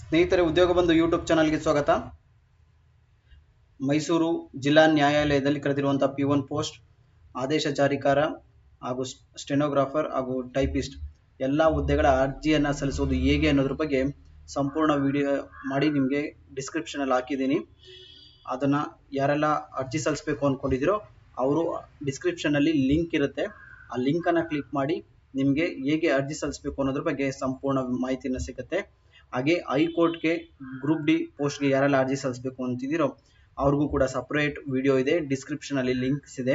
ಸ್ನೇಹಿತರೆ, ಉದ್ಯೋಗ ಬಂಧು ಯೂಟ್ಯೂಬ್ ಚಾನಲ್ಗೆ ಸ್ವಾಗತ. ಮೈಸೂರು ಜಿಲ್ಲಾ ನ್ಯಾಯಾಲಯದಲ್ಲಿ ಕರೆದಿರುವಂತಹ P1 ಪೋಸ್ಟ್, ಆದೇಶ ಜಾರಿಕಾರ ಹಾಗೂ ಸ್ಟೆನೋಗ್ರಾಫರ್ ಹಾಗೂ ಟೈಪಿಸ್ಟ್ ಎಲ್ಲ ಹುದ್ದೆಗಳ ಅರ್ಜಿಯನ್ನು ಸಲ್ಲಿಸುವುದು ಹೇಗೆ ಅನ್ನೋದ್ರ ಬಗ್ಗೆ ಸಂಪೂರ್ಣ ವಿಡಿಯೋ ಮಾಡಿ ನಿಮಗೆ ಡಿಸ್ಕ್ರಿಪ್ಷನ್ ಅಲ್ಲಿ ಹಾಕಿದ್ದೀನಿ. ಅದನ್ನ ಯಾರೆಲ್ಲ ಅರ್ಜಿ ಸಲ್ಲಿಸಬೇಕು ಅಂದ್ಕೊಂಡಿದ್ದೀರೋ ಅವರು ಡಿಸ್ಕ್ರಿಪ್ಷನ್ ಅಲ್ಲಿ ಲಿಂಕ್ ಇರುತ್ತೆ, ಆ ಲಿಂಕ್ ಅನ್ನ ಕ್ಲಿಕ್ ಮಾಡಿ ನಿಮಗೆ ಹೇಗೆ ಅರ್ಜಿ ಸಲ್ಲಿಸಬೇಕು ಅನ್ನೋದ್ರ ಬಗ್ಗೆ ಸಂಪೂರ್ಣ ಮಾಹಿತಿಯನ್ನು ಸಿಗುತ್ತೆ. ಹಾಗೆ ಹೈಕೋರ್ಟ್ಗೆ ಗ್ರೂಪ್ ಡಿ ಪೋಸ್ಟ್ಗೆ ಯಾರೆಲ್ಲ ಅರ್ಜಿ ಸಲ್ಲಿಸಬೇಕು ಅಂತಿದ್ದೀರೋ ಅವ್ರಿಗೂ ಕೂಡ ಸಪರೇಟ್ ವಿಡಿಯೋ ಇದೆ, ಡಿಸ್ಕ್ರಿಪ್ಷನ್ ಅಲ್ಲಿ ಲಿಂಕ್ಸ್ ಇದೆ.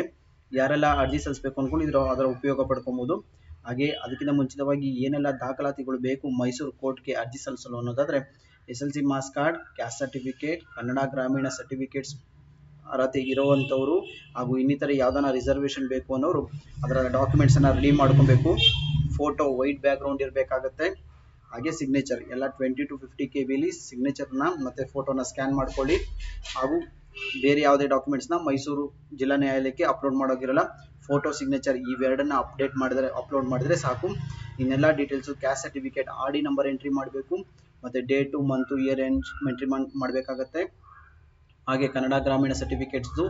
ಯಾರೆಲ್ಲ ಅರ್ಜಿ ಸಲ್ಲಿಸಬೇಕು ಅಂದ್ಕೊಂಡಿದ್ದೀರೋ ಅದರ ಉಪಯೋಗ ಪಡ್ಕೊಬಹುದು. ಹಾಗೆ ಅದಕ್ಕಿಂತ ಮುಂಚಿತವಾಗಿ ಏನೆಲ್ಲ ದಾಖಲಾತಿಗಳು ಬೇಕು ಮೈಸೂರು ಕೋರ್ಟ್ಗೆ ಅರ್ಜಿ ಸಲ್ಲಿಸಲು ಅನ್ನೋದಾದ್ರೆ SLC marks card, caste certificate, Kannada ಗ್ರಾಮೀಣ ಸರ್ಟಿಫಿಕೇಟ್ಸ್ ಅರ್ಹತೆ ಇರುವಂಥವ್ರು ಹಾಗೂ ಇನ್ನಿತರ ಯಾವ್ದಾನ ರಿಸರ್ವೇಷನ್ ಬೇಕು ಅನ್ನೋರು ಅದರ ಡಾಕ್ಯುಮೆಂಟ್ಸ್ ಅನ್ನ ರೆಡಿ ಮಾಡ್ಕೊಬೇಕು. ಫೋಟೋ ವೈಟ್ ಬ್ಯಾಕ್ ಗ್ರೌಂಡ್ ಇರಬೇಕಾಗುತ್ತೆ. ಹಾಗೆ ಸಿಗ್ನೇಚರ್ ಎಲ್ಲ 20 to 50 KB ಸಿಗ್ನೇಚರ್ನ ಮತ್ತೆ ಫೋಟೋನ ಸ್ಕ್ಯಾನ್ ಮಾಡ್ಕೊಳ್ಳಿ. ಹಾಗೂ ಬೇರೆ ಯಾವುದೇ ಡಾಕ್ಯುಮೆಂಟ್ಸ್ನ ಮೈಸೂರು ಜಿಲ್ಲಾ ನ್ಯಾಯಾಲಯಕ್ಕೆ ಅಪ್ಲೋಡ್ ಮಾಡೋಗಿರಲ್ಲ. ಫೋಟೋ, ಸಿಗ್ನೇಚರ್ ಇವೆರಡನ್ನ ಅಪ್ಲೋಡ್ ಮಾಡಿದ್ರೆ ಸಾಕು. ಇನ್ನೆಲ್ಲ details caste certificate RD number entry ಮಾಡಬೇಕು, ಮತ್ತೆ ಡೇಟು, ಮಂತು, ಇಯರ್ ಎಂಟ್ರಿ ಮಾಡಬೇಕಾಗತ್ತೆ. ಹಾಗೆ ಕನ್ನಡ ಗ್ರಾಮೀಣ ಸರ್ಟಿಫಿಕೇಟ್ಸ್ದು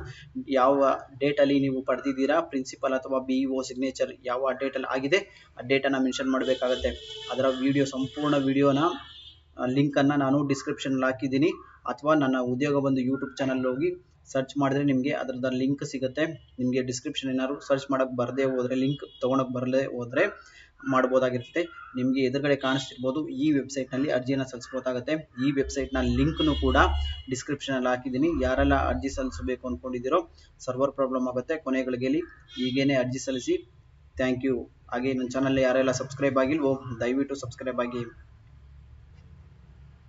ಯಾವ ಡೇಟಲ್ಲಿ ನೀವು ಪಡೆದಿದ್ದೀರಾ, ಪ್ರಿನ್ಸಿಪಲ್ ಅಥವಾ BEO ಸಿಗ್ನೇಚರ್ ಯಾವ ಡೇಟಲ್ಲಿ ಆಗಿದೆ ಆ ಡೇಟನ್ನು ಮೆನ್ಷನ್ ಮಾಡಬೇಕಾಗತ್ತೆ. ಅದರ ಸಂಪೂರ್ಣ ವಿಡಿಯೋನ ಲಿಂಕನ್ನು ನಾನು ಡಿಸ್ಕ್ರಿಪ್ಷನಲ್ಲಿ ಹಾಕಿದ್ದೀನಿ, ಅಥವಾ ನನ್ನ ಉದ್ಯೋಗ ಬಂಧು ಯೂಟ್ಯೂಬ್ ಚಾನಲ್ ಹೋಗಿ ಸರ್ಚ್ ಮಾಡಿದ್ರೆ ನಿಮಗೆ ಅದರದ ಲಿಂಕ್ ಸಿಗುತ್ತೆ. ನಿಮಗೆ ಡಿಸ್ಕ್ರಿಪ್ಷನ್ ಏನಾದ್ರು ಸರ್ಚ್ ಮಾಡೋಕ್ಕೆ ಬರದೇ ಹೋದರೆ, ಲಿಂಕ್ ತೊಗೊಳಕ್ಕೆ ಬರದೇ ಹೋದರೆ ಮಾಡ್ಬೋದಾಗಿರುತ್ತೆ. ನಿಮಗೆ ಎದುರುಗಡೆ ಕಾಣಿಸ್ತಿರ್ಬೋದು, ಈ ವೆಬ್ಸೈಟ್ನಲ್ಲಿ ಅರ್ಜಿಯನ್ನು ಸಲ್ಲಿಸಬಹುದಾಗುತ್ತೆ. ಈ ವೆಬ್ಸೈಟ್ನ ಲಿಂಕ್ನು ಕೂಡ ಡಿಸ್ಕ್ರಿಪ್ಷನಲ್ಲಿ ಹಾಕಿದ್ದೀನಿ. ಯಾರೆಲ್ಲ ಅರ್ಜಿ ಸಲ್ಲಿಸಬೇಕು ಅಂದ್ಕೊಂಡಿದ್ದೀರೋ ಸರ್ವರ್ ಪ್ರಾಬ್ಲಮ್ ಆಗುತ್ತೆ, ಕೊನೆಗಳಿಗೆಯಲ್ಲಿ ಈಗೇನೆ ಅರ್ಜಿ ಸಲ್ಲಿಸಿ. Thank you. ಹಾಗೆ ನನ್ನ ಚಾನಲ್ ಯಾರೆಲ್ಲ ಸಬ್ಸ್ಕ್ರೈಬ್ ಆಗಿಲ್ವೋ ದಯವಿಟ್ಟು ಸಬ್ಸ್ಕ್ರೈಬ್ ಆಗಿ.